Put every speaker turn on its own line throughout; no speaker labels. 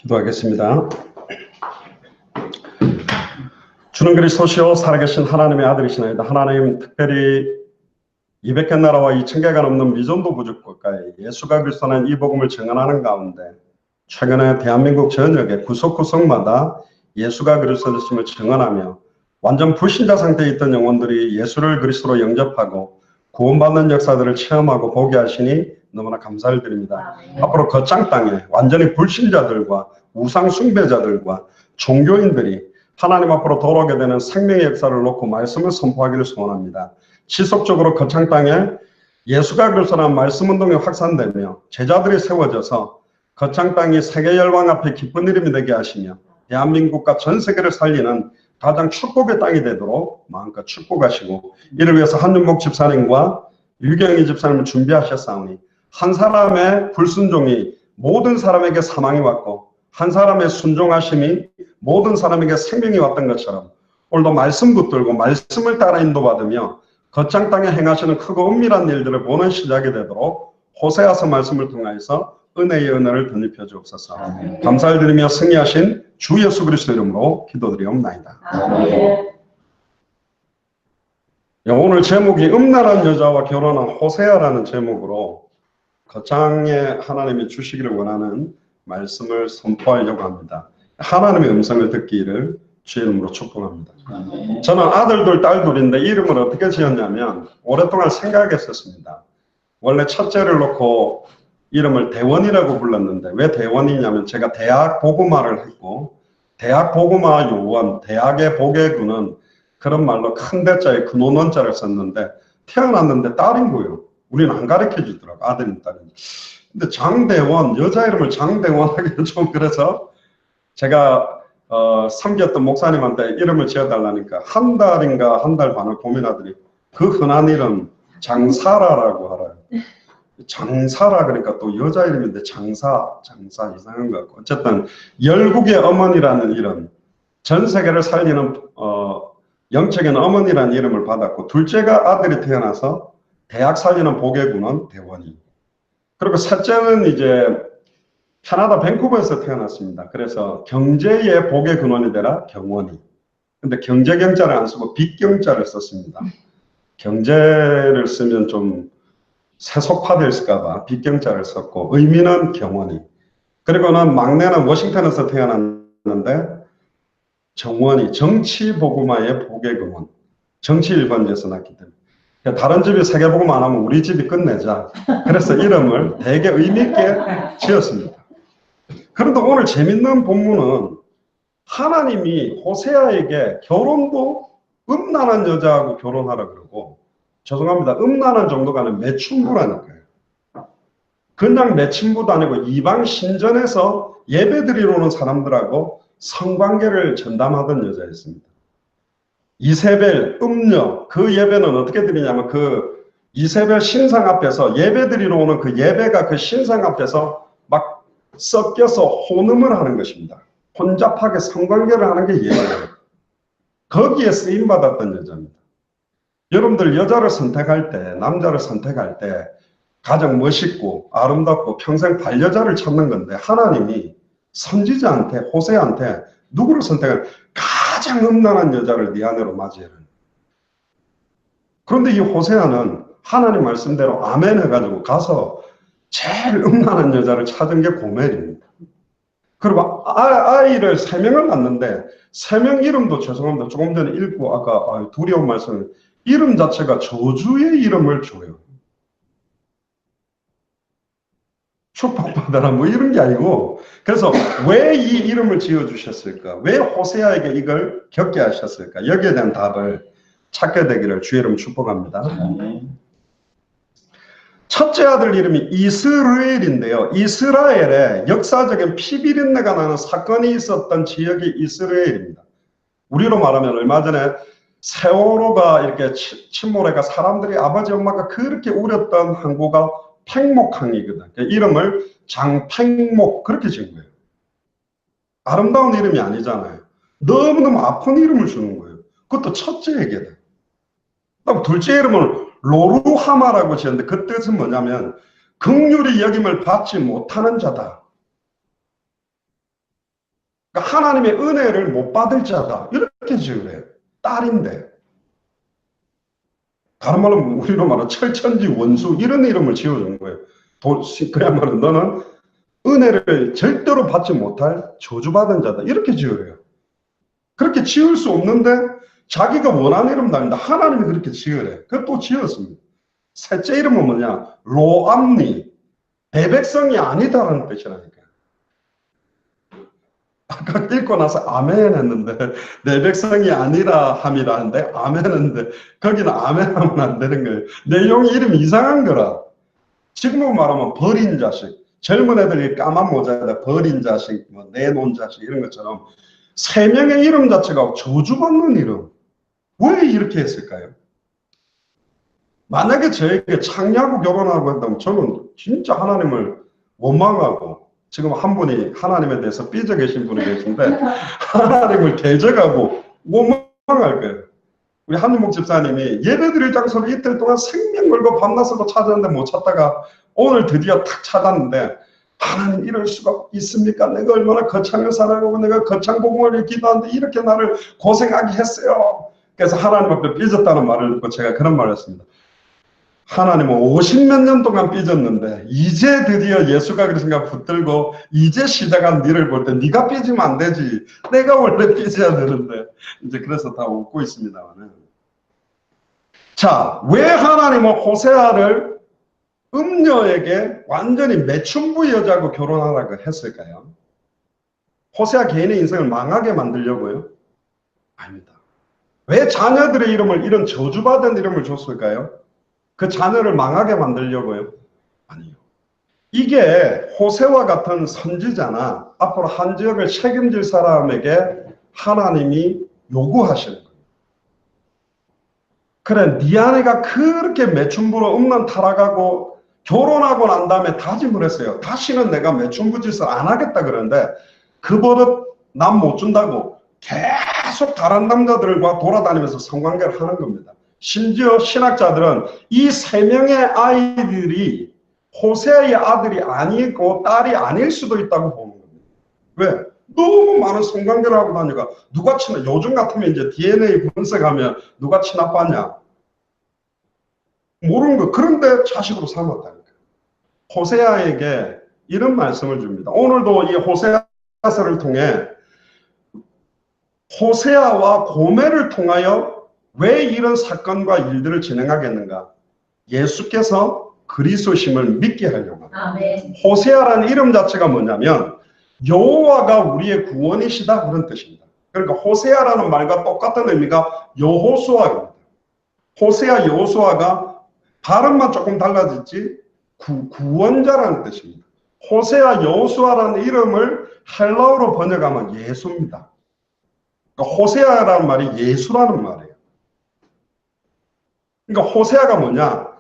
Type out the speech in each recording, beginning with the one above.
기도하겠습니다. 주는 그리스도시요 살아계신 하나님의 아들이시나이다. 하나님, 특별히 200개 나라와 2000개가 넘는 미전도 부족 국가에 예수가 그리스도는 이 복음을 증언하는 가운데 최근에 대한민국 전역의 구석구석마다 예수가 그리스도심을 증언하며 완전 불신자 상태에 있던 영혼들이 예수를 그리스도로 영접하고 구원받는 역사들을 체험하고 보게 하시니 너무나 감사를 드립니다. 앞으로 거창 땅에 완전히 불신자들과 우상 숭배자들과 종교인들이 하나님 앞으로 돌아오게 되는 생명의 역사를 놓고 말씀을 선포하기를 소원합니다. 지속적으로 거창 땅에 예수가 그리스도라는 말씀 운동이 확산되며 제자들이 세워져서 거창 땅이 세계 열방 앞에 기쁜 이름이 되게 하시며 대한민국과 전 세계를 살리는 가장 축복의 땅이 되도록 마음껏 축복하시고, 이를 위해서 한윤복 집사님과 유경희 집사님을 준비하셨사오니 한 사람의 불순종이 모든 사람에게 사망이 왔고 한 사람의 순종하심이 모든 사람에게 생명이 왔던 것처럼 오늘도 말씀 붙들고 말씀을 따라 인도받으며 거창 땅에 행하시는 크고 은밀한 일들을 보는 시작이 되도록 호세아서 말씀을 통하여서 은혜의 은혜를 덧입혀 주옵소서. 감사를 드리며 승리하신 주 예수 그리스도 이름으로 기도드리옵나이다. 오늘 제목이 음란한 여자와 결혼한 호세아라는 제목으로 거창에 하나님이 주시기를 원하는 말씀을 선포하려고 합니다. 하나님의 음성을 듣기를 주의 이름으로 축복합니다. 저는 아들들 딸들인데 이름을 어떻게 지었냐면 오랫동안 생각했었습니다. 원래 첫째를 놓고 이름을 대원이라고 불렀는데 왜 대원이냐면 제가 대학 보구마를 했고 대학 보구마 요원, 대학의 복의 그런 말로 큰 대자에 근원 원자를 썼는데 태어났는데 딸인 거예요. 우리는 안 가르쳐 주더라고, 아들인 딸인. 근데 장대원, 여자 이름을 장대원 하기는 좀 그래서 제가 섬겼던 목사님한테 이름을 지어달라니까 한 달인가 한 달 반을 고민하더니 그 흔한 이름 장사라라고 알아요. 장사라 그러니까 또 여자 이름인데 장사 이상한 것 같고, 어쨌든 열국의 어머니라는 이름, 전 세계를 살리는 영적인 어머니라는 이름을 받았고, 둘째가 아들이 태어나서 대학 살리는 복의 군원 대원이, 그리고 셋째는 이제 캐나다 밴쿠버에서 태어났습니다. 그래서 경제의 복의 근원이 되라 경원이. 근데 경제 경자를 안 쓰고 빚경자를 썼습니다. 경제를 쓰면 좀 세속화될까봐 빚경자를 썼고, 의미는 경원이. 그리고는 막내는 워싱턴에서 태어났는데 정원이, 정치보구마의 복의 근원, 정치 1번지에서 났기 때문에 다른 집이 세계복음 안 하면 우리 집이 끝내자. 그래서 이름을 되게 의미있게 지었습니다. 그런데 오늘 재밌는 본문은 하나님이 호세아에게 결혼도 음란한 여자하고 결혼하라 그러고, 죄송합니다, 음란한 정도가 아니라 매춘부라니까요. 그냥 매춘부도 아니고 이방 신전에서 예배드리러 오는 사람들하고 성관계를 전담하던 여자였습니다. 이세벨, 음녀, 그 예배는 어떻게 드리냐면 그 이세벨 신상 앞에서 예배드리러 오는 그 예배가 그 신상 앞에서 막 섞여서 혼음을 하는 것입니다. 혼잡하게 성관계를 하는 게 예배예요. 거기에 쓰임받았던 여자입니다. 여러분들 여자를 선택할 때, 남자를 선택할 때 가장 멋있고 아름답고 평생 반려자를 찾는 건데, 하나님이 선지자한테, 호세아한테 누구를 선택할, 가장 음란한 여자를 네 아내로 맞이해라. 그런데 이 호세아는 하나님 말씀대로 아멘 해가지고 가서 제일 음란한 여자를 찾은 게 고멜입니다. 그리고 아이를 3명을 낳는데 3명 이름도, 죄송합니다, 조금 전에 읽고 아까 두려운 말씀, 이름 자체가 저주의 이름을 줘요. 축복받아라 뭐 이런 게 아니고, 그래서 왜 이 이름을 지어주셨을까? 왜 호세아에게 이걸 겪게 하셨을까? 여기에 대한 답을 찾게 되기를 주의 이름 축복합니다. 첫째 아들 이름이 이스라엘인데요. 이스라엘에 역사적인 피비린내가 나는 사건이 있었던 지역이 이스라엘입니다. 우리로 말하면 얼마 전에 세월호가 이렇게 침몰해가 사람들이 아버지 엄마가 그렇게 우렸던 항구가 팽목항이거든. 이름을 장팽목 그렇게 지은 거예요. 아름다운 이름이 아니잖아요. 너무너무 아픈 이름을 주는 거예요. 그것도 첫째에게. 둘째 이름은 로루하마라고 지었는데 그 뜻은 뭐냐면 긍휼히 여김을 받지 못하는 자다. 그러니까 하나님의 은혜를 못 받을 자다. 이렇게 지으래요. 딸인데. 다른 말로 우리로 말하면 철천지 원수 이런 이름을 지어준 거예요. 그야말로 너는 은혜를 절대로 받지 못할 저주받은 자다. 이렇게 지으래요. 그렇게 지을 수 없는데 자기가 원하는 이름 다닌다. 하나님이 그렇게 지으래. 그것도 지었습니다. 셋째 이름은 뭐냐? 로암니. 배백성이 아니다라는 뜻이라니까. 아까 읽고 나서 아멘 했는데 내 백성이 아니라 함이라 하는데 아멘 했는데 거기는 아멘 하면 안 되는 거예요. 내용이 이름이 이상한 거라. 지금은 말하면 버린 자식. 젊은 애들이 까만 모자에다 버린 자식, 뭐 내놓은 자식 이런 것처럼 세 명의 이름 자체가 저주받는 이름. 왜 이렇게 했을까요? 만약에 저에게 창녀하고 결혼하고 했다면 저는 진짜 하나님을 원망하고, 지금 한 분이 하나님에 대해서 삐져 계신 분이 계신데 하나님을 대적하고 원망할 거예요. 우리 한윤목 집사님이 예배드릴 장소를 이틀 동안 생명 걸고 밤낮으로 찾았는데 못 찾다가 오늘 드디어 탁 찾았는데, 하나님 이럴 수가 있습니까? 내가 얼마나 거창을 사랑하고 내가 거창 복음을 기도하는데 이렇게 나를 고생하게 했어요. 그래서 하나님 앞에 삐졌다는 말을 듣고 제가 그런 말을 했습니다. 하나님은 50몇 년 동안 삐졌는데 이제 드디어 예수가 그러신가 붙들고 이제 시작한 니를 볼 때 네가 삐지면 안 되지. 내가 원래 삐져야 되는데. 이제 그래서 다 웃고 있습니다만. 자, 왜 하나님은 호세아를 음녀에게 완전히 매춘부 여자하고 결혼하라고 했을까요? 호세아 개인의 인생을 망하게 만들려고요? 아닙니다. 왜 자녀들의 이름을 이런 저주받은 이름을 줬을까요? 그 자녀를 망하게 만들려고요? 아니요. 이게 호세와 같은 선지자나 앞으로 한 지역을 책임질 사람에게 하나님이 요구하시는 거예요. 그래, 네 아내가 그렇게 매춘부로 음란 타락하고 결혼하고 난 다음에 다짐을 했어요. 다시는 내가 매춘부 짓을 안 하겠다 그러는데 그 버릇 남 못 준다고 계속 다른 남자들과 돌아다니면서 성관계를 하는 겁니다. 심지어 신학자들은 이 세 명의 아이들이 호세아의 아들이 아니고 딸이 아닐 수도 있다고 보는 겁니다. 왜? 너무 많은 성관계를 하고 다니까 누가 요즘 같으면 이제 DNA 분석하면 누가 친아빠냐? 모르는 거. 그런데 자식으로 삼았다니까. 호세아에게 이런 말씀을 줍니다. 오늘도 이 호세아서를 통해 호세아와 고멜을 통하여 왜 이런 사건과 일들을 진행하겠는가? 예수께서 그리스도심을 믿게 하려고 합니다. 아멘. 호세아라는 이름 자체가 뭐냐면 여호와가 우리의 구원이시다 그런 뜻입니다. 그러니까 호세아라는 말과 똑같은 의미가 여호수아입니다. 호세아 여호수아가 발음만 조금 달라졌지 구원자라는 뜻입니다. 호세아 여호수아라는 이름을 헬라어로 번역하면 예수입니다. 그러니까 호세아라는 말이 예수라는 말이에요. 그러니까 호세아가 뭐냐?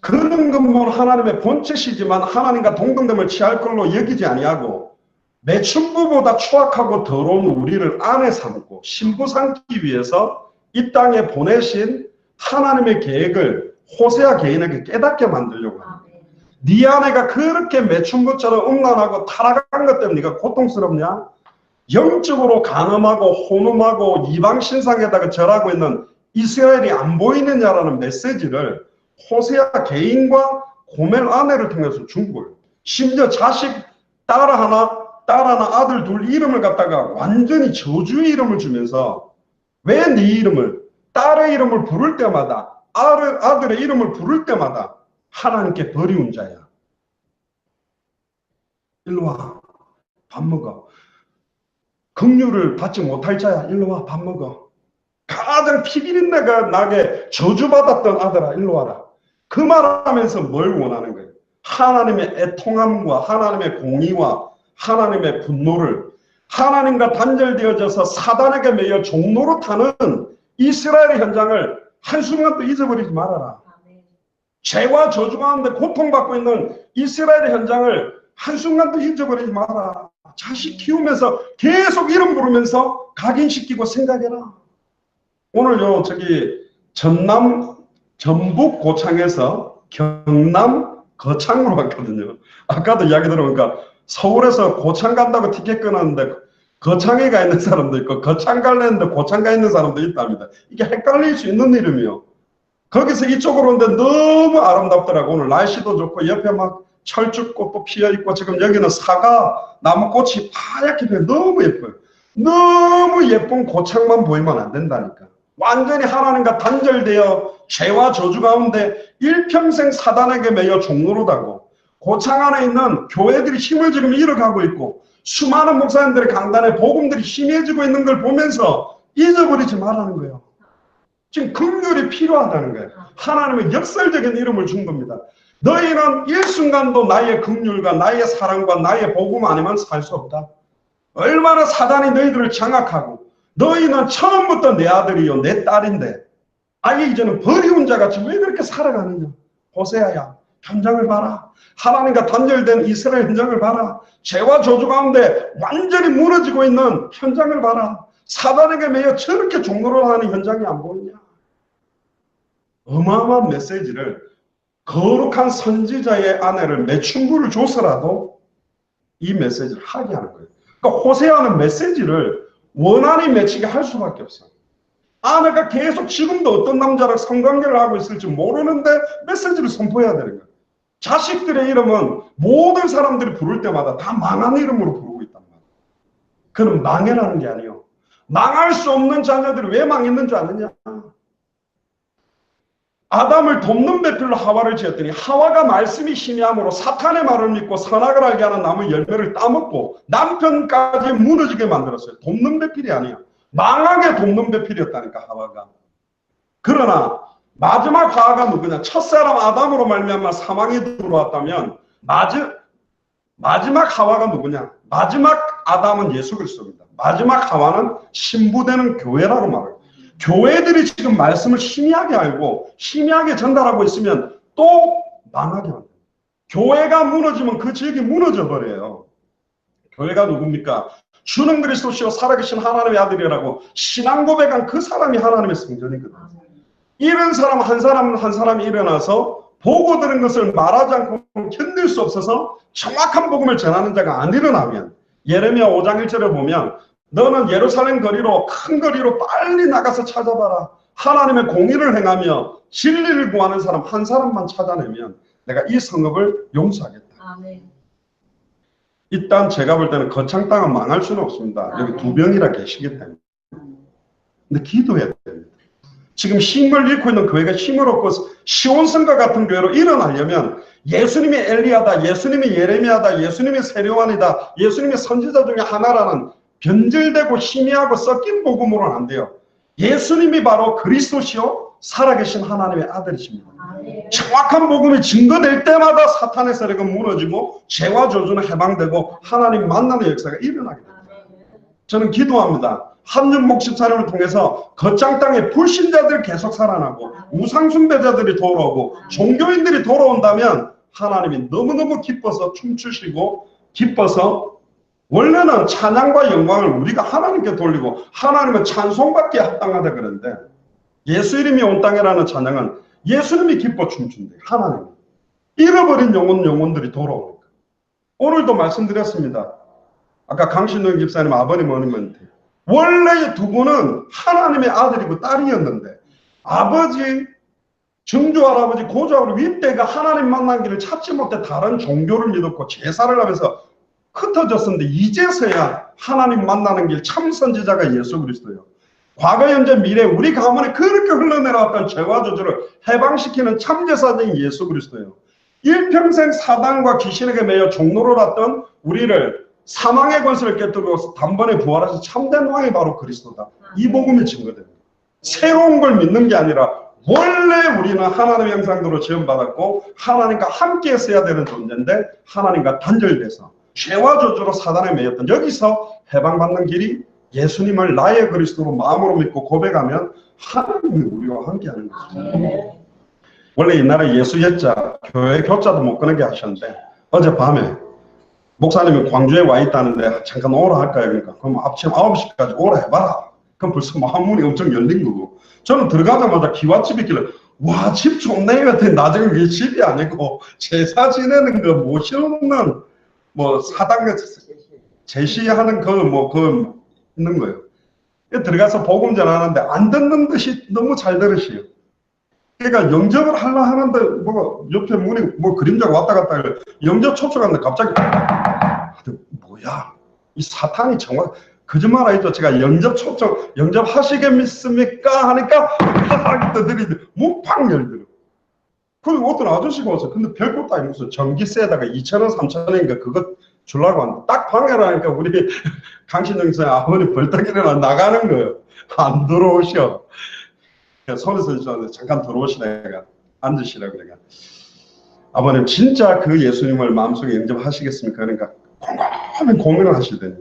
그런 근본 하나님의 본체시지만 하나님과 동등됨을 취할 걸로 여기지 아니하고 매춘부보다 추악하고 더러운 우리를 아내 삼고 신부 삼기 위해서 이 땅에 보내신 하나님의 계획을 호세아 개인에게 깨닫게 만들려고 합니다. 네 아내가 그렇게 매춘부처럼 음란하고 타락한 것 때문에 네가 고통스럽냐? 영적으로 간음하고 혼음하고 이방 신상에다가 절하고 있는 이스라엘이 안 보이느냐라는 메시지를 호세아 개인과 고멜 아내를 통해서 준 거예요. 심지어 자식 딸 하나 아들 둘 이름을 갖다가 완전히 저주의 이름을 주면서 왜 네 이름을 딸의 이름을 부를 때마다 아들의 이름을 부를 때마다 하나님께 버리운 자야. 일로 와. 밥 먹어. 긍휼을 받지 못할 자야. 일로 와. 밥 먹어. 가장 피비린내가 나게 저주받았던 아들아. 일로 와라. 그 말하면서 뭘 원하는 거예요? 하나님의 애통함과 하나님의 공의와 하나님의 분노를 하나님과 단절되어져서 사단에게 매여 종노릇하는 이스라엘의 현장을 한순간도 잊어버리지 말아라. 죄와 저주 가운데 고통받고 있는 이스라엘의 현장을 한순간도 잊어버리지 마라. 자식 키우면서 계속 이름 부르면서 각인시키고 생각해라. 오늘 전북 고창에서 경남 거창으로 왔거든요. 아까도 이야기 들어보니까 서울에서 고창 간다고 티켓 끊었는데 거창에 가 있는 사람도 있고 거창 가려는데 고창 가 있는 사람도 있답니다. 이게 헷갈릴 수 있는 이름이요. 거기서 이쪽으로 오는데 너무 아름답더라고. 오늘 날씨도 좋고 옆에 막 철쭉꽃도 피어있고 지금 여기는 사과 나무꽃이 하얗게 피어 너무 예뻐요. 너무 예쁜 고창만 보이면 안 된다니까. 완전히 하나님과 단절되어 죄와 저주 가운데 일평생 사단에게 매여 종로로다고. 고창 안에 있는 교회들이 힘을 지금 잃어가고 있고 수많은 목사님들의 강단에 복음들이 희미해지고 있는 걸 보면서 잊어버리지 말라는 거예요. 지금 긍휼이 필요하다는 거예요. 하나님의 역설적인 이름을 준 겁니다. 너희는 일순간도 나의 긍휼과 나의 사랑과 나의 복음 아니면 살 수 없다. 얼마나 사단이 너희들을 장악하고 너희는 처음부터 내 아들이요 내 딸인데 아예 이제는 버리운 자같이 왜 그렇게 살아가느냐. 호세아야 현장을 봐라. 하나님과 단절된 이스라엘 현장을 봐라. 죄와 저주 가운데 완전히 무너지고 있는 현장을 봐라. 사단에게 매여 저렇게 종로를 하는 현장이 안 보이냐. 어마어마한 메시지를 거룩한 선지자의 아내를 매춘부를 줘서라도 이 메시지를 하게 하는 거예요. 그러니까 호세아는 메시지를 원한이 맺히게 할 수밖에 없어요. 아내가 계속 지금도 어떤 남자랑 성관계를 하고 있을지 모르는데 메시지를 선포해야 되는 거예요. 자식들의 이름은 모든 사람들이 부를 때마다 다 망한 이름으로 부르고 있단 말이에요. 그럼 망해라는 게 아니에요. 망할 수 없는 자녀들이 왜 망했는 줄 아느냐. 아담을 돕는 배필로 하와를 지었더니 하와가 말씀이 희미함으로 사탄의 말을 믿고 선악을 알게 하는 나무 열매를 따먹고 남편까지 무너지게 만들었어요. 돕는 배필이 아니야. 망하게 돕는 배필이었다니까 하와가. 그러나 마지막 하와가 누구냐. 첫사람 아담으로 말미암아 사망이 들어왔다면 마지막 하와가 누구냐. 마지막 아담은 예수 그리스도입니다. 마지막 하와는 신부되는 교회라고 말해요. 교회들이 지금 말씀을 희미하게 알고 희미하게 전달하고 있으면 또 망하게 합니다. 교회가 무너지면 그 지역이 무너져 버려요. 교회가 누굽니까? 주는 그리스도시요 살아계신 하나님의 아들이라고 신앙 고백한 그 사람이 하나님의 성전이거든요. 이런 사람 한 사람이 일어나서 보고 들은 것을 말하지 않고 견딜 수 없어서 정확한 복음을 전하는 자가 안 일어나면 예레미야 5장 1절에 보면 너는 예루살렘 거리로 큰 거리로 빨리 나가서 찾아봐라. 하나님의 공의를 행하며 진리를 구하는 사람 한 사람만 찾아내면 내가 이 성읍을 용서하겠다. 아멘. 일단 제가 볼 때는 거창 땅은 망할 수는 없습니다. 아멘. 여기 두 병이라 계시기 때문에. 근데 기도해야 됩니다. 지금 힘을 잃고 있는 교회가 힘을 얻고 시온성과 같은 교회로 일어나려면 예수님이 엘리야다, 예수님이 예레미야다, 예수님이 세례요한이다, 예수님이 선지자 중에 하나라는 변질되고 희미하고 섞인 복음으로는 안 돼요. 예수님이 바로 그리스도시요 살아계신 하나님의 아들이십니다. 정확한 복음이 증거될 때마다 사탄의 세력은 무너지고 죄와 저주는 해방되고 하나님 만나는 역사가 일어나게 됩니다. 저는 기도합니다. 한윤 목집사님을 통해서 거창 땅에 불신자들이 계속 살아나고 우상숭배자들이 돌아오고 종교인들이 돌아온다면 하나님이 너무너무 기뻐서 춤추시고 기뻐서 원래는 찬양과 영광을 우리가 하나님께 돌리고 하나님은 찬송받기에 합당하다 그러는데 예수 이름이 온 땅이라는 찬양은 예수님이 기뻐 춤춘대. 하나님 잃어버린 영혼들이 돌아오니까. 오늘도 말씀드렸습니다. 아까 강신동 집사님 아버님 어머님한테 원래 두 분은 하나님의 아들이고 딸이었는데 아버지 증조 할아버지 고조 할아버지 윗대가 하나님 만난 길을 찾지 못해 다른 종교를 믿었고 제사를 하면서 흩어졌었는데 이제서야 하나님 만나는 길 참 선지자가 예수 그리스도예요. 과거 현재 미래 우리 가문에 그렇게 흘러내려왔던 죄와 저주를 해방시키는 참 제사장이 예수 그리스도예요. 일평생 사단과 귀신에게 매여 종로로 났던 우리를 사망의 권세를 깨뜨리고 단번에 부활하신 참된 왕이 바로 그리스도다. 이 복음이 증거됩니다. 새로운 걸 믿는 게 아니라 원래 우리는 하나님의 형상대로 지음받았고 하나님과 함께 했어야 되는 존재인데 하나님과 단절돼서 죄와 저주로 사단에 매였던 여기서 해방받는 길이 예수님을 나의 그리스도로 마음으로 믿고 고백하면 하나님이 우리와 함께하는 것이죠. 원래 옛날에 예수 예자 교회 교자도 못 끊게 하셨는데 어젯밤에 목사님이 광주에 와 있다는데 잠깐 오라 할까요? 그러니까 그럼 아침 9시까지 오라 해봐라. 그럼 벌써 마음문이 엄청 열린 거고 저는 들어가자마자 기와집이 있길래 와 집 좋네. 나중에 그게 집이 아니고 제사 지내는 거 모셔놓는 뭐 사당 제시하는 그 있는 거예요. 들어가서 복음 전하는데 안 듣는 듯이 너무 잘 들으시요. 그러니까 영접을 하려 하는데 뭐 옆에 문이 뭐 그림자가 왔다 갔다 해요. 영접 초청하는데 갑자기 뭐야 이 사탄이 정말 거짓말 아니죠. 제가 영접 초청 영접하시겠습니까 하니까 하하 떠들이는데 문팡 열더라고요. 그리고 어떤 아저씨가 와서 근데 별것도 아니고 무슨 전기세에다가 2,000원 3,000원인가 그거 주려고 하는데 딱 방해를 하니까 우리 강신영 선생 아버님 벌떡 일어나 나가는 거예요. 안 들어오셔. 손에서 저한테 잠깐 들어오시다가 앉으시라고 그러니까 아버님 진짜 그 예수님을 마음속에 영접하시겠습니까? 그러니까 곰곰이 고민을 하시더니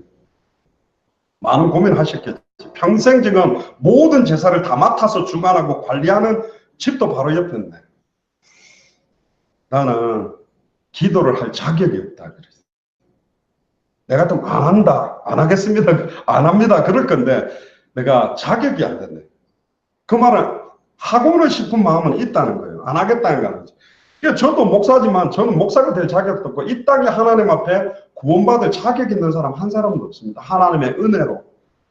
많은 고민을 하셨겠지. 평생 지금 모든 제사를 다 맡아서 주관하고 관리하는 집도 바로 옆인데 나는 기도를 할 자격이 없다 그랬어. 내가 좀 안 한다, 안 하겠습니다, 안 합니다 그럴 건데 내가 자격이 안 된다. 그 말은 하고는 싶은 마음은 있다는 거예요. 안 하겠다는 거는. 그러니까 저도 목사지만 저는 목사가 될 자격도 없고 이 땅에 하나님 앞에 구원받을 자격 있는 사람 한 사람도 없습니다. 하나님의 은혜로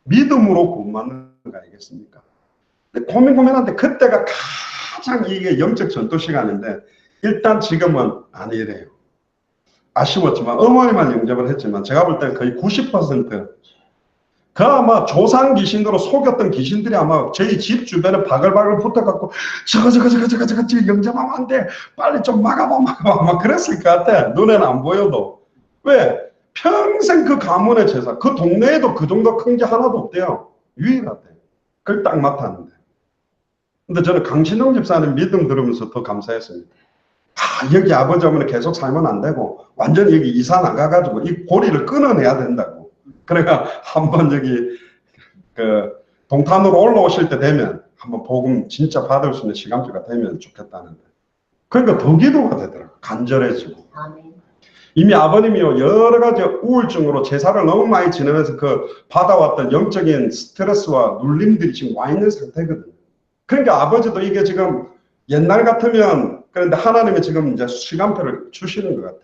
믿음으로 구원받는 거 아니겠습니까? 고민하는데 그때가 가장 이게 영적 전투 시간인데 일단 지금은 아니래요. 아쉬웠지만 어머니만 영접을 했지만 제가 볼 때는 거의 90% 그 아마 조상 귀신으로 속였던 귀신들이 아마 저희 집 주변에 바글바글 붙어갖고 저거 영접하면 안 돼 빨리 좀 막아봐 아마 그랬을 것 같아. 눈에는 안 보여도. 왜? 평생 그 가문의 제사 그 동네에도 그 정도 큰 게 하나도 없대요. 유일하대. 그걸 딱 맡았는데 근데 저는 강신영 집사님 믿음 들으면서 더 감사했습니다. 여기 아버지 어머니 계속 살면 안 되고 완전히 여기 이사 나가가지고 이 고리를 끊어내야 된다고. 그러니까 한번 저기 그 동탄으로 올라오실 때 되면 한번 복음 진짜 받을 수 있는 시간표가 되면 좋겠다는데 그러니까 더 기도가 되더라고요. 간절해지고. 이미 아버님이요 여러 가지 우울증으로 제사를 너무 많이 지내면서 그 받아왔던 영적인 스트레스와 눌림들이 지금 와 있는 상태거든요. 그러니까 아버지도 이게 지금 옛날 같으면 그런데 하나님이 지금 이제 시간표를 주시는 것 같아요.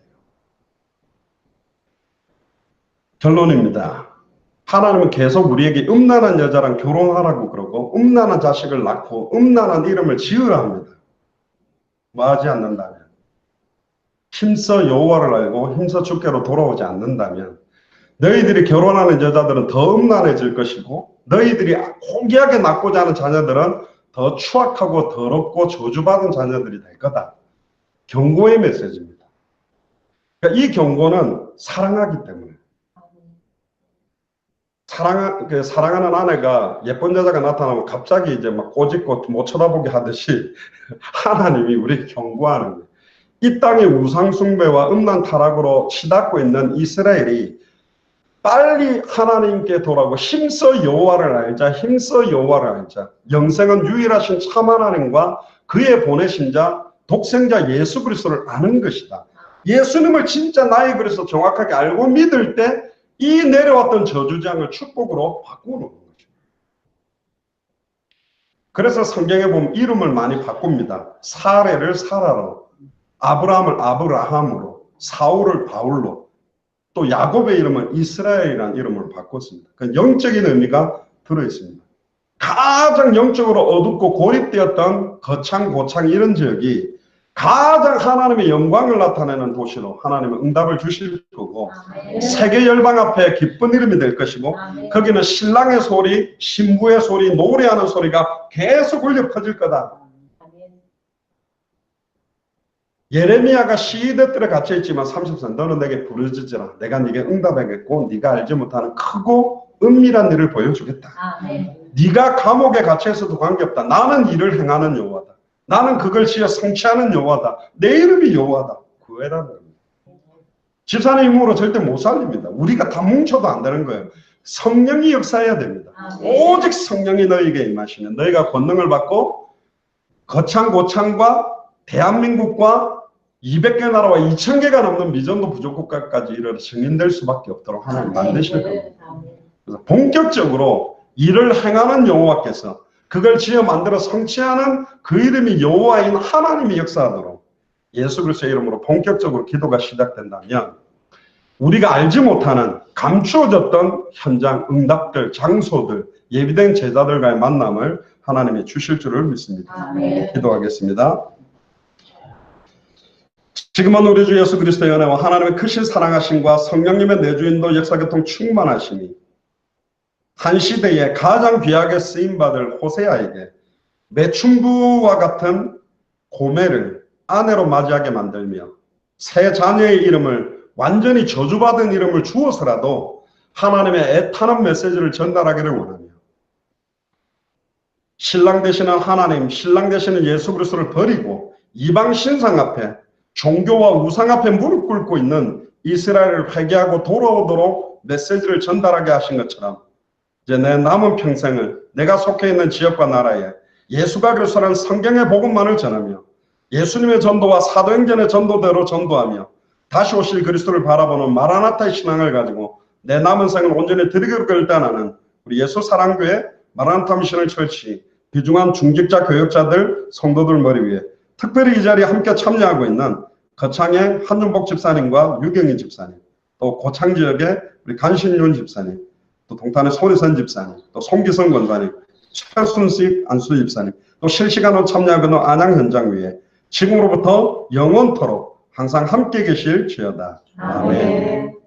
결론입니다. 하나님은 계속 우리에게 음란한 여자랑 결혼하라고 그러고 음란한 자식을 낳고 음란한 이름을 지으라 합니다. 뭐 하지 않는다면 힘써 여호와를 알고 힘써 주께로 돌아오지 않는다면 너희들이 결혼하는 여자들은 더 음란해질 것이고 너희들이 고귀하게 낳고자 하는 자녀들은 더 추악하고 더럽고 저주받은 자녀들이 될 거다. 경고의 메시지입니다. 그러니까 이 경고는 사랑하기 때문에 사랑하는 아내가 예쁜 여자가 나타나면 갑자기 이제 막 꼬집고 못 쳐다보게 하듯이 하나님이 우리 경고하는 거예요. 이 땅의 우상숭배와 음란 타락으로 치닫고 있는 이스라엘이 빨리 하나님께 돌아오고 힘써 여호와를 알자. 힘써 여호와를 알자. 영생은 유일하신 참 하나님과 그의 보내신 자 독생자 예수 그리스도를 아는 것이다. 예수님을 진짜 나의 그리스도 정확하게 알고 믿을 때 이 내려왔던 저주장을 축복으로 바꾸는 거죠. 그래서 성경에 보면 이름을 많이 바꿉니다. 사레를 사라로, 아브라함을 아브라함으로, 사울을 바울로, 또 야곱의 이름은 이스라엘이라는 이름으로 바꿨습니다. 그 영적인 의미가 들어있습니다. 가장 영적으로 어둡고 고립되었던 거창, 고창 이런 지역이 가장 하나님의 영광을 나타내는 도시로 하나님은 응답을 주실 거고 세계 열방 앞에 기쁜 이름이 될 것이고 거기는 신랑의 소리, 신부의 소리, 노래하는 소리가 계속 울려 퍼질 거다. 예레미야가 시대들에 갇혀있지만 30선 너는 내게 부르짖으라. 내가 네게 응답하겠고 네가 알지 못하는 크고 은밀한 일을 보여주겠다. 네가 감옥에 갇혀있어도 관계없다. 나는 일을 행하는 여호와다. 나는 그걸 지어 성취하는 여호와다. 내 이름이 여호와다. 구해라는 겁니다. 집사님 힘으로 절대 못 살립니다. 우리가 다 뭉쳐도 안 되는 거예요. 성령이 역사해야 됩니다. 오직 성령이 너희에게 임하시면 너희가 권능을 받고 거창 고창과 대한민국과 200개 나라와 2000개가 넘는 미전도 부족국가까지 이르러 증인될 수밖에 없도록 하나님 만드실 겁니다. 그래서 본격적으로 일을 행하는 여호와께서 그걸 지어 만들어 성취하는 그 이름이 여호와인 하나님이 역사하도록 예수 그리스도의 이름으로 본격적으로 기도가 시작된다면 우리가 알지 못하는 감추어졌던 현장, 응답들, 장소들, 예비된 제자들과의 만남을 하나님이 주실 줄을 믿습니다.
아멘.
기도하겠습니다. 지금은 우리 주 예수 그리스도의 은혜와 하나님의 크신 사랑하심과 성령님의 내주인도 역사교통 충만하심이 한 시대에 가장 귀하게 쓰임받을 호세아에게 매춘부와 같은 고매를 아내로 맞이하게 만들며 새 자녀의 이름을 완전히 저주받은 이름을 주어서라도 하나님의 애타는 메시지를 전달하기를 원하며 신랑 되시는 하나님, 신랑 되시는 예수 그리스도를 버리고 이방 신상 앞에 종교와 우상 앞에 무릎 꿇고 있는 이스라엘을 회개하고 돌아오도록 메시지를 전달하게 하신 것처럼 이제 내 남은 평생을 내가 속해 있는 지역과 나라에 예수가 그리스도라는 성경의 복음만을 전하며 예수님의 전도와 사도행전의 전도대로 전도하며 다시 오실 그리스도를 바라보는 마라나타의 신앙을 가지고 내 남은 생을 온전히 드리기로 결단하는 우리 예수 사랑교회 마라나타 미션을 철치 귀중한 중직자 교역자들 성도들 머리 위에 특별히 이 자리에 함께 참여하고 있는 거창의 한준복 집사님과 유경희 집사님, 또 고창 지역의 우리 간신윤 집사님, 또 동탄의 소리선 집사님, 또 송기성 권사님, 최순식 안수 집사님, 또 실시간으로 참여하고 있는 안양 현장 위에 지금으로부터 영원토록 항상 함께 계실 지어다. 아멘.